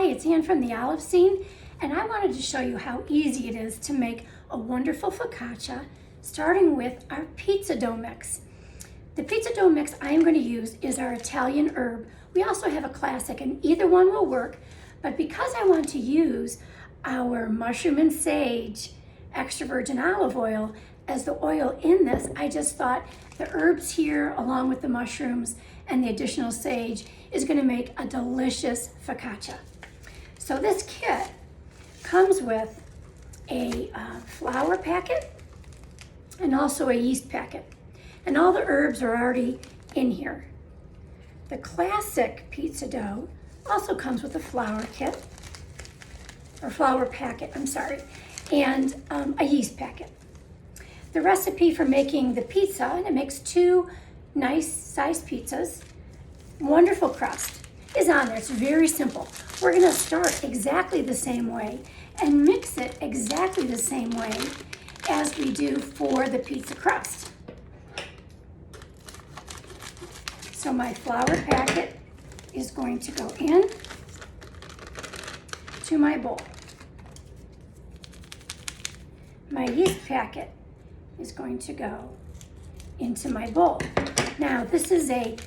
Hi, it's Ann from the Olive Scene, and I wanted to show you how easy it is to make a wonderful focaccia, starting with our pizza dough mix. The pizza dough mix I am going to use is our Italian herb. We also have a classic, and either one will work, but because I want to use our mushroom and sage extra virgin olive oil as the oil in this, I just thought the herbs here, along with the mushrooms and the additional sage, is going to make a delicious focaccia. So this kit comes with a flour packet and also a yeast packet. And all the herbs are already in here. The classic pizza dough also comes with a flour kit, or flour packet, I'm sorry, and a yeast packet. The recipe for making the pizza, and it makes two nice sized pizzas, wonderful crust, is on there. It's very simple. We're gonna start exactly the same way and mix it exactly the same way as we do for the pizza crust. So my flour packet is going to go in to my bowl. My yeast packet is going to go into my bowl. Now this is a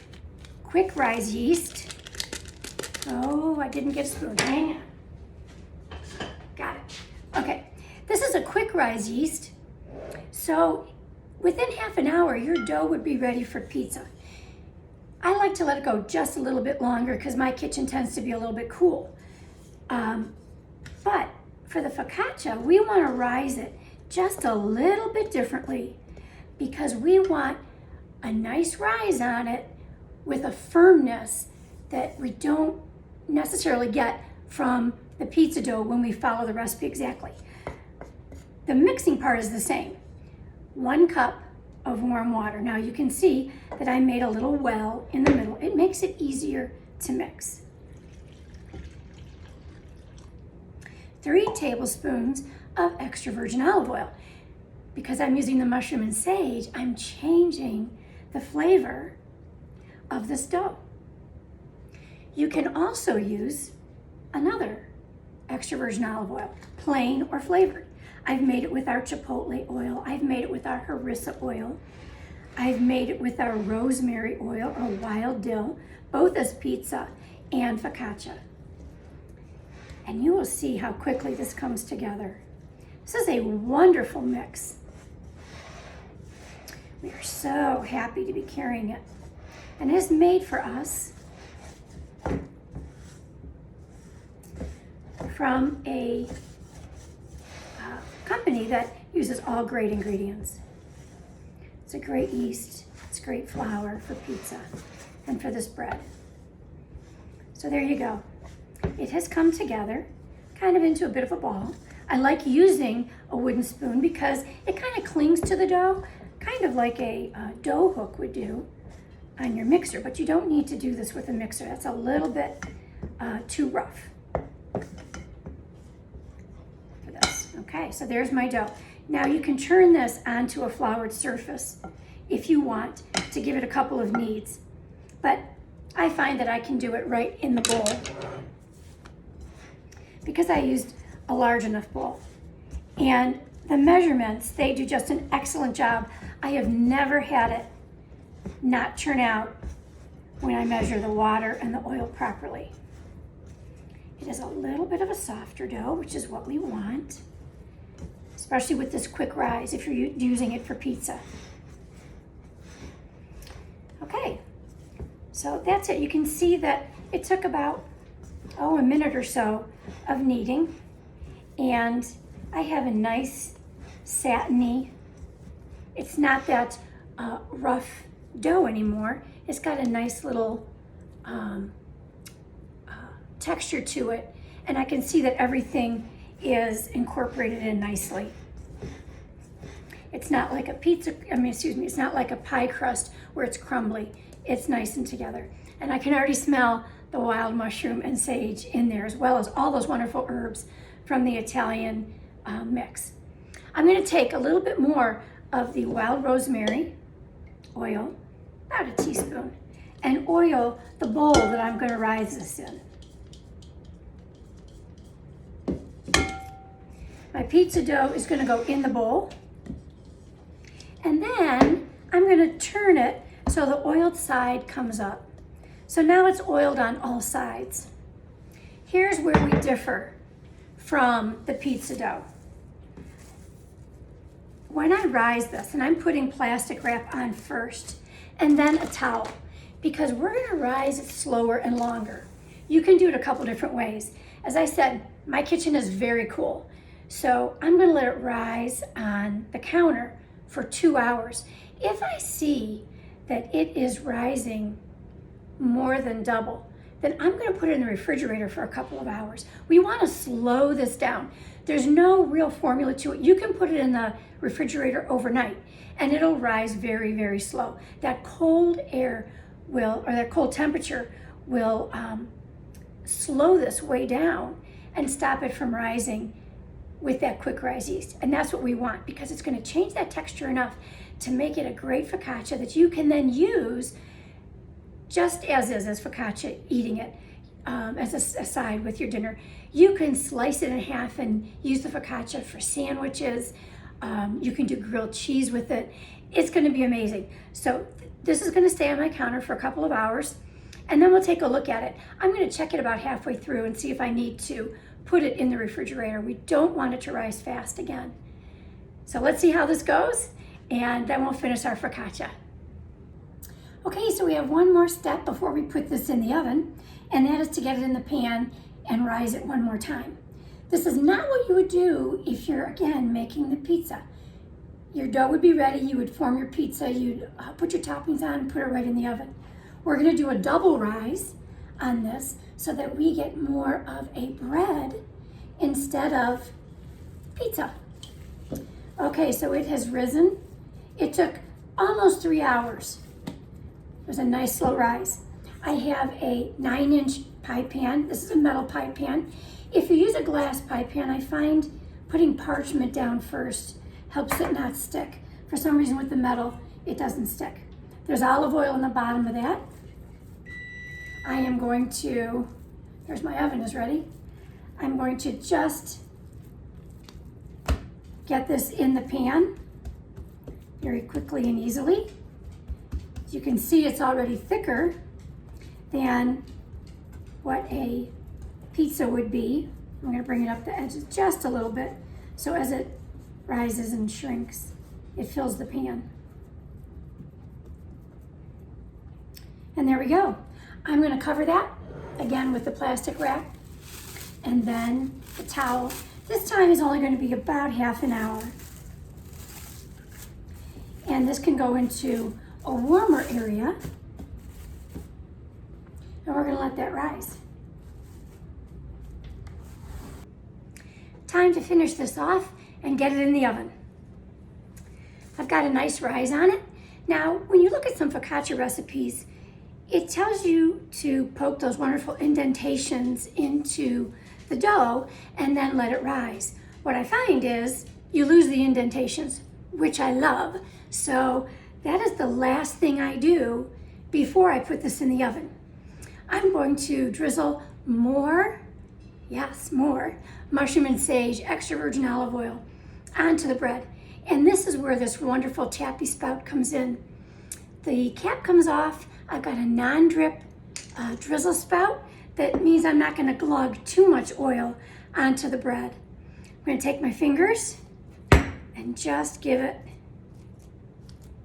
quick rise yeast. Oh, I didn't get a spoon. Hang on. Got it. Okay, this is a quick rise yeast. So within half an hour, your dough would be ready for pizza. I like to let it go just a little bit longer because my kitchen tends to be a little bit cool. But for the focaccia, we want to rise it just a little bit differently because we want a nice rise on it with a firmness that we don't necessarily get from the pizza dough when we follow the recipe exactly. The mixing part is the same. 1 cup of warm water. Now you can see that I made a little well in the middle. It makes it easier to mix. 3 tablespoons of extra virgin olive oil. Because I'm using the mushroom and sage, I'm changing the flavor of this dough. You can also use another extra virgin olive oil, plain or flavored. I've made it with our chipotle oil. I've made it with our harissa oil. I've made it with our rosemary oil or wild dill, both as pizza and focaccia. And you will see how quickly this comes together. This is a wonderful mix. We are so happy to be carrying it. And it is made for us from a company that uses all great ingredients. It's a great yeast, it's great flour for pizza and for this bread. So there you go. It has come together kind of into a bit of a ball. I like using a wooden spoon because it kind of clings to the dough, kind of like a dough hook would do on your mixer, but you don't need to do this with a mixer. That's a little bit too rough. Okay, so there's my dough. Now you can turn this onto a floured surface if you want to give it a couple of kneads. But I find that I can do it right in the bowl because I used a large enough bowl. And the measurements, they do just an excellent job. I have never had it not turn out when I measure the water and the oil properly. It is a little bit of a softer dough, which is what we want, especially with this quick rise if you're using it for pizza. Okay, so that's it. You can see that it took about, a minute or so of kneading, and I have a nice satiny, it's not that rough dough anymore. It's got a nice little texture to it, and I can see that everything is incorporated in nicely. It's not like a it's not like a pie crust where it's crumbly. It's nice and together. And I can already smell the wild mushroom and sage in there, as well as all those wonderful herbs from the Italian mix. I'm gonna take a little bit more of the wild rosemary oil, about a teaspoon, and oil the bowl that I'm gonna rise this in. My pizza dough is gonna go in the bowl. And then I'm gonna turn it so the oiled side comes up. So now it's oiled on all sides. Here's where we differ from the pizza dough. When I rise this, and I'm putting plastic wrap on first, and then a towel, because we're gonna rise it slower and longer. You can do it a couple different ways. As I said, my kitchen is very cool. So I'm gonna let it rise on the counter for 2 hours. If I see that it is rising more than double, then I'm gonna put it in the refrigerator for a couple of hours. We wanna slow this down. There's no real formula to it. You can put it in the refrigerator overnight and it'll rise very, very slow. That cold air will, or that cold temperature will slow this way down and stop it from rising with that quick rise yeast. And that's what we want, because it's gonna change that texture enough to make it a great focaccia that you can then use just as is, as focaccia, eating it as a side with your dinner. You can slice it in half and use the focaccia for sandwiches. You can do grilled cheese with it. It's gonna be amazing. So this is gonna stay on my counter for a couple of hours, and then we'll take a look at it. I'm gonna check it about halfway through and see if I need to put it in the refrigerator. We don't want it to rise fast again. So let's see how this goes, and then we'll finish our focaccia. Okay, so we have one more step before we put this in the oven, and that is to get it in the pan and rise it one more time. This is not what you would do if you're, again, making the pizza. Your dough would be ready, you would form your pizza, you'd put your toppings on and put it right in the oven. We're gonna do a double rise on this so that we get more of a bread instead of pizza. Okay, so it has risen. It took almost 3 hours. It was a nice slow rise. I have a 9-inch pie pan. This is a metal pie pan. If you use a glass pie pan, I find putting parchment down first helps it not stick. For some reason with the metal, it doesn't stick. There's olive oil on the bottom of that. I am going to, there's my oven is ready. I'm going to just get this in the pan very quickly and easily. As you can see, it's already thicker than what a pizza would be. I'm going to bring it up the edges just a little bit, so as it rises and shrinks, it fills the pan. And there we go. I'm going to cover that again with the plastic wrap and then the towel. This time is only going to be about half an hour. And this can go into a warmer area. And we're going to let that rise. Time to finish this off and get it in the oven. I've got a nice rise on it. Now, when you look at some focaccia recipes, it tells you to poke those wonderful indentations into the dough and then let it rise. What I find is you lose the indentations, which I love. So that is the last thing I do before I put this in the oven. I'm going to drizzle more, yes, more, mushroom and sage, extra virgin olive oil onto the bread. And this is where this wonderful tappy spout comes in. The cap comes off. I've got a non-drip drizzle spout. That means I'm not going to glug too much oil onto the bread. I'm going to take my fingers and just give it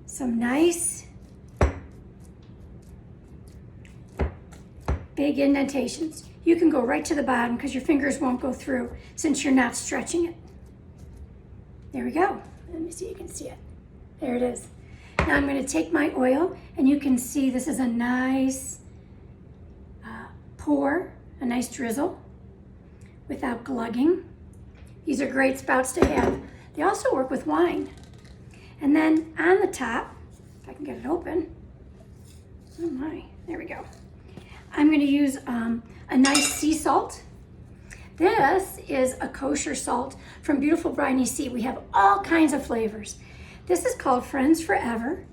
some nice big indentations. You can go right to the bottom because your fingers won't go through since you're not stretching it. There we go. Let me see if you can see it. There it is. Now I'm going to take my oil, and you can see this is a nice pour, a nice drizzle without glugging. These are great spouts to have. They also work with wine. And then on the top, if I can get it open, oh my, there we go. I'm going to use a nice sea salt. This is a kosher salt from beautiful briny sea. We have all kinds of flavors. This is called Friends Forever.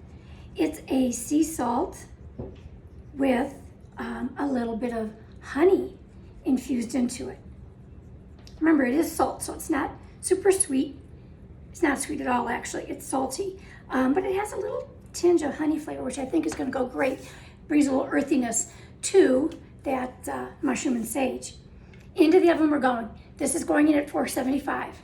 It's a sea salt with a little bit of honey infused into it. Remember, it is salt, so it's not super sweet. It's not sweet at all, actually. It's salty, but it has a little tinge of honey flavor, which I think is going to go great. Brings a little earthiness to that mushroom and sage. Into the oven we're going. This is going in at 475.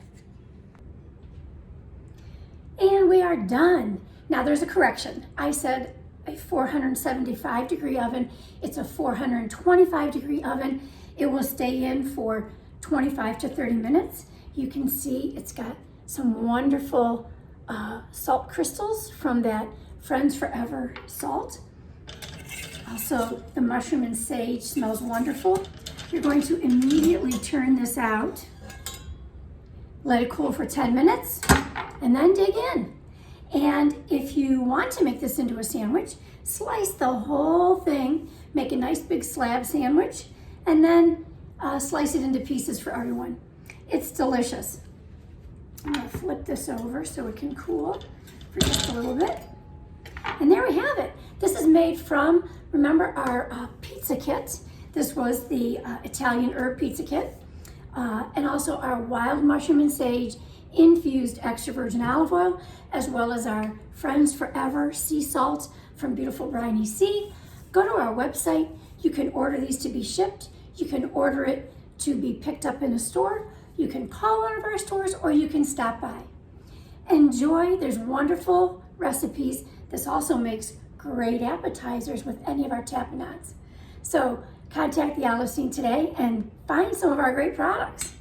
And we are done. Now there's a correction. I said a 475 degree oven. It's a 425 degree oven. It will stay in for 25 to 30 minutes. You can see it's got some wonderful salt crystals from that Friends Forever salt. Also, the mushroom and sage smells wonderful. You're going to immediately turn this out, let it cool for 10 minutes, and then dig in. And if you want to make this into a sandwich, slice the whole thing, make a nice big slab sandwich, and then slice it into pieces for everyone. It's delicious. I'm gonna flip this over so it can cool for just a little bit. And there we have it. This is made from, remember our pizza kit. This was the Italian herb pizza kit. And also our wild mushroom and sage infused extra virgin olive oil, as well as our Friends Forever sea salt from beautiful briny sea. Go to our website. You can order these to be shipped. You can order it to be picked up in a store. You can call one of our stores, or you can stop by. Enjoy. There's wonderful recipes. This also makes great appetizers with any of our tapenades. So contact the Olive Scene today and find some of our great products.